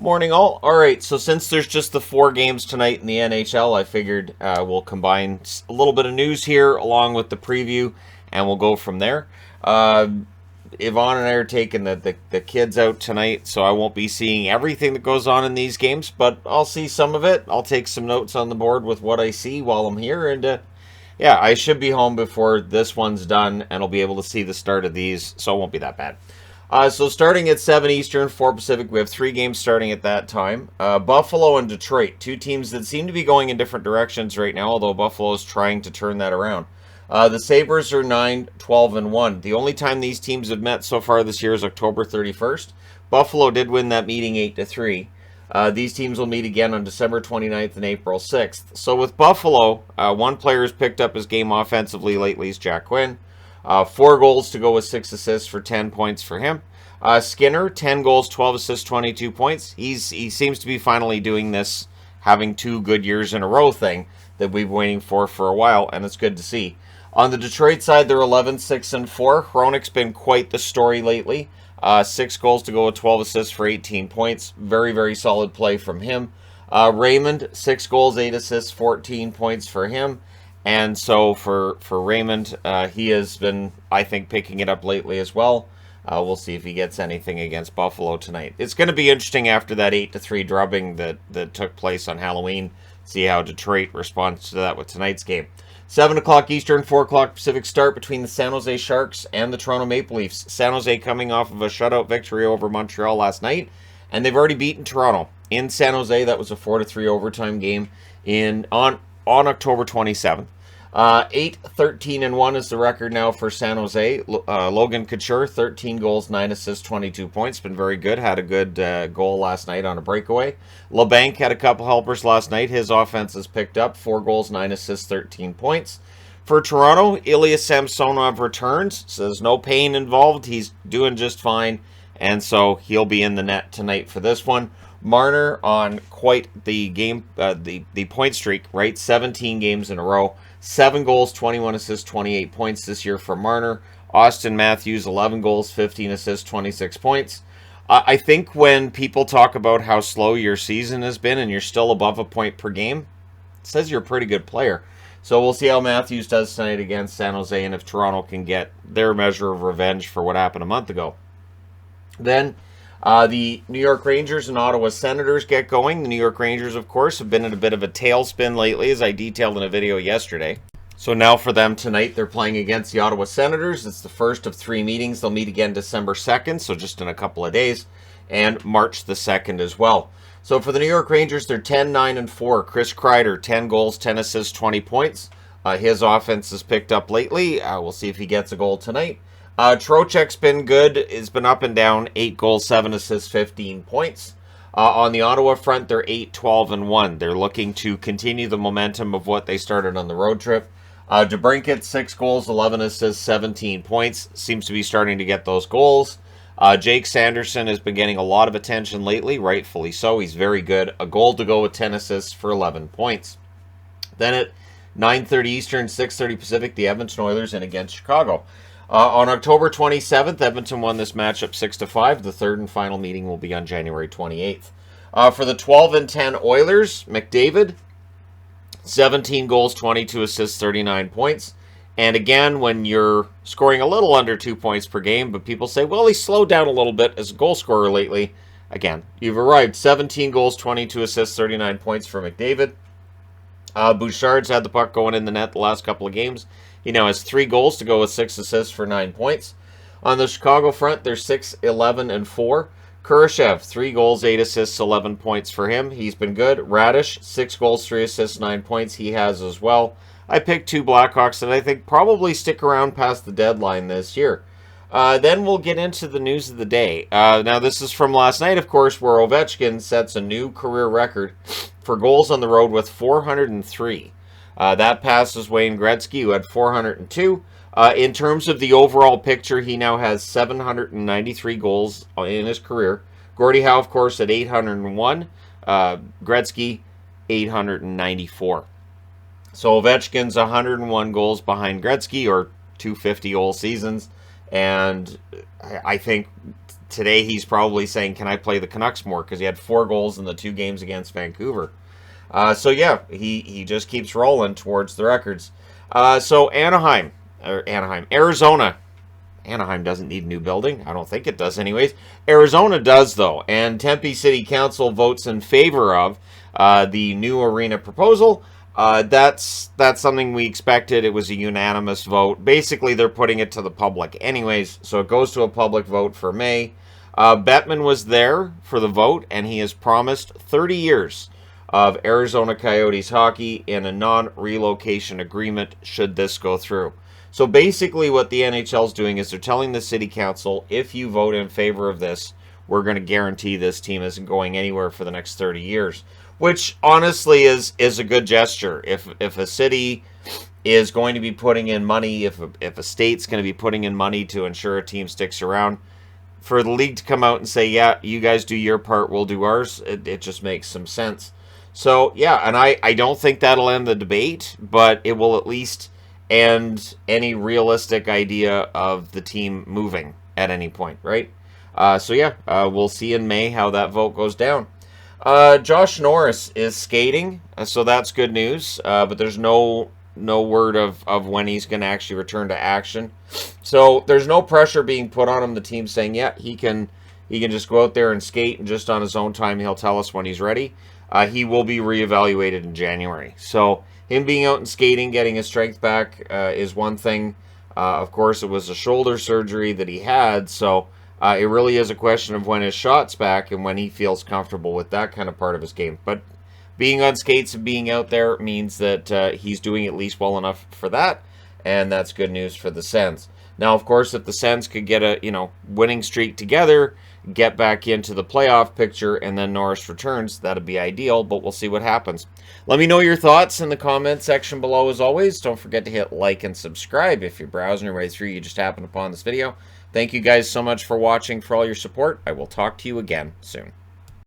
Morning all. Alright, so since there's just the 4 games tonight in the NHL, I figured we'll combine a little bit of news here along with the preview, and we'll go from there. Yvonne and I are taking the kids out tonight, so I won't be seeing everything that goes on in these games, but I'll see some of it. I'll take some notes on the board with what I see while I'm here, and yeah, I should be home before this one's done, and I'll be able to see the start of these, so it won't be that bad. So starting at 7 Eastern, 4 Pacific, we have 3 games starting at that time. Buffalo and Detroit, 2 teams that seem to be going in different directions right now, although Buffalo is trying to turn that around. The Sabres are 9-12-1. The only time these teams have met so far this year is October 31st. Buffalo did win that meeting 8-3. These teams will meet again on December 29th and April 6th. So with Buffalo, one player has picked up his game offensively lately is Jack Quinn. 4 goals to go with 6 assists for 10 points for him. Skinner, 10 goals, 12 assists, 22 points. He seems to be finally doing this, having 2 good years in a row thing that we've been waiting for a while, and it's good to see. On the Detroit side, they're 11-6-4. Hronek's been quite the story lately. 6 goals to go with 12 assists for 18 points. Very, very solid play from him. Raymond, 6 goals, 8 assists, 14 points for him. And so for Raymond, he has been, I think, picking it up lately as well. We'll see if he gets anything against Buffalo tonight. It's going to be interesting after that 8-3 drubbing that took place on Halloween. See how Detroit responds to that with tonight's game. 7 o'clock Eastern, 4 o'clock Pacific start between the San Jose Sharks and the Toronto Maple Leafs. San Jose coming off of a shutout victory over Montreal last night, and they've already beaten Toronto. In San Jose, that was a 4-3 overtime game on October 27th. 8-13-1 is the record now for San Jose. Logan Couture, 13 goals, 9 assists, 22 points. Been very good. Had a good goal last night on a breakaway. LeBanc had a couple helpers last night. His offense has picked up. 4 goals, 9 assists, 13 points. For Toronto, Ilya Samsonov returns. So there's no pain involved. He's doing just fine. And so he'll be in the net tonight for this one. Marner on quite the game, the point streak, right? 17 games in a row. 7 goals, 21 assists, 28 points this year for Marner. Austin Matthews, 11 goals, 15 assists, 26 points. I think when people talk about how slow your season has been and you're still above a point per game, it says you're a pretty good player. So we'll see how Matthews does tonight against San Jose and if Toronto can get their measure of revenge for what happened a month ago. Then the New York Rangers and Ottawa Senators get going. The New York Rangers, of course, have been in a bit of a tailspin lately, as I detailed in a video yesterday. So now for them tonight, they're playing against the Ottawa Senators. It's the first of 3 meetings. They'll meet again December 2nd, so just in a couple of days, and March the 2nd as well. So for the New York Rangers, they're 10-9-4. Chris Kreider, 10 goals, 10 assists, 20 points. His offense has picked up lately. We'll see if he gets a goal tonight. Trocheck's been good. It's been up and down. 8 goals, 7 assists, 15 points. On the Ottawa front, they're 8-12-1. They're looking to continue the momentum of what they started on the road trip. DeBrincat, 6 goals, 11 assists, 17 points. Seems to be starting to get those goals. Jake Sanderson has been getting a lot of attention lately, rightfully so. He's very good. A goal to go with 10 assists for 11 points. Then at 9:30 Eastern, 6:30 Pacific, the Edmonton Oilers in against Chicago. On October 27th, Edmonton won this matchup 6-5. The third and final meeting will be on January 28th. For the 12-10 Oilers, McDavid, 17 goals, 22 assists, 39 points. And again, when you're scoring a little under 2 points per game, but people say, well, he's slowed down a little bit as a goal scorer lately. Again, you've arrived. 17 goals, 22 assists, 39 points for McDavid. Bouchard's had the puck going in the net the last couple of games. He now has 3 goals to go with 6 assists for 9 points. On the Chicago front, they're 6-11-4. Kurashev, 3 goals, 8 assists, 11 points for him. He's been good. Radish, 6 goals, 3 assists, 9 points. He has as well. I picked 2 Blackhawks that I think probably stick around past the deadline this year. Then we'll get into the news of the day. Now, this is from last night, of course, where Ovechkin sets a new career record for goals on the road with 403. That passes Wayne Gretzky, who had 402. In terms of the overall picture, he now has 793 goals in his career. Gordie Howe, of course, at 801. Gretzky, 894. So Ovechkin's 101 goals behind Gretzky, or 250 all seasons. And I think today he's probably saying, can I play the Canucks more? Because he had 4 goals in the 2 games against Vancouver. So yeah, he just keeps rolling towards the records. So Arizona. Anaheim doesn't need a new building. I don't think it does anyways. Arizona does, though. And Tempe City Council votes in favor of the new arena proposal. That's something we expected. It was a unanimous vote. Basically, they're putting it to the public anyways. So it goes to a public vote for May. Bettman was there for the vote, and he has promised 30 years of Arizona Coyotes hockey in a non-relocation agreement should this go through. So basically what the NHL is doing is they're telling the city council, if you vote in favor of this, we're going to guarantee this team isn't going anywhere for the next 30 years. Which honestly is a good gesture. If a city is going to be putting in money, if a state's going to be putting in money to ensure a team sticks around, for the league to come out and say, yeah, you guys do your part, we'll do ours, it just makes some sense. So yeah, and I don't think that'll end the debate, but it will at least and any realistic idea of the team moving at any point, right? So yeah, we'll see in May how that vote goes down. Josh Norris is skating, so that's good news, but there's no word of when he's going to actually return to action. So there's no pressure being put on him. The team's saying, yeah, he can just go out there and skate, and just on his own time, he'll tell us when he's ready. He will be reevaluated in January. So him being out and skating, getting his strength back is one thing. Of course, it was a shoulder surgery that he had, so it really is a question of when his shot's back and when he feels comfortable with that kind of part of his game. But being on skates and being out there means that he's doing at least well enough for that, and that's good news for the Sens. Now, of course, if the Sens could get a winning streak together, get back into the playoff picture, and then Norris returns, that'd be ideal, but we'll see what happens. Let me know your thoughts in the comment section below as always. Don't forget to hit like and subscribe if you're browsing your way through, you just happened upon this video. Thank you guys so much for watching, for all your support. I will talk to you again soon.